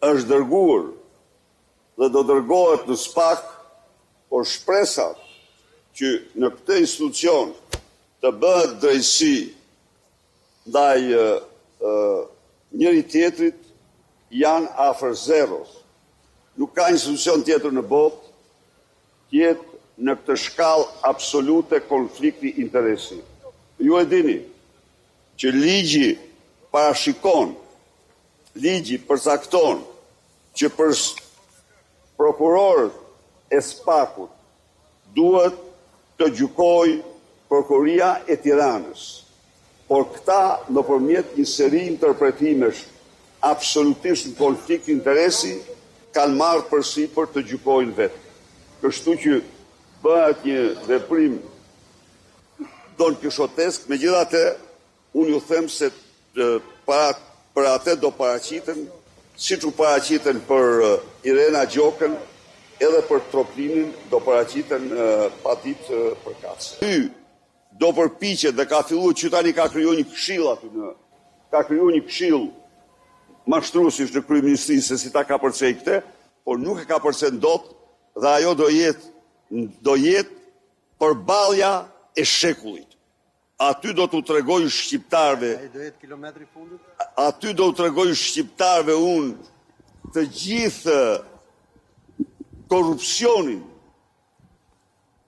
është dërguar dhe do dërgohet në SPAK, por shpresat që në këtë institucion të bëhet drejtësi ndaj njëri tjetrit janë afër zeros. Nuk ka institucion tjetër në botë tjetë në këtë shkallë absolute konflikti interesi. Ju e dini që ligji parashikon, ligji përcakton që për prokurorët e SPAK-ut duhet të gjykojë Prokuria e Tiranës. Por këta nëpërmjet një seri interpretimesh absolutisht në konflikt interesi kanë marrë përsipër të gjykojnë vetë. Kështu që bëhet një veprim don kishotesk, megjithatë unë ju them se për atë do paraqiten, siç u paraqiten për Irena Gjokën, edhe për Troplinin do paraqiten pa ditë përkatëse. Ky do përpiqet dhe ka filluar që tani ka krijuar një këshill aty ka krijuar një këshill mashtruesish në kryeministri se si ta ka përcej këtë, por nuk e ka përcej dot dhe ajo do jetë përballja e shekullit. Aty do t'u tregoj shqiptarëve. Ai do jetë kilometri i fundit? Aty do t'u tregoj shqiptarëve unë të gjithë korrupsionin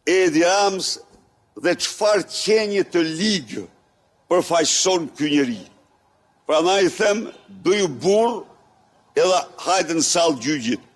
e Edi Ramës dhe çfarë qenje të ligë përfaqëson ky njeri. Prandaj i them, bëju burr edhe hajde në sallë gjyqit.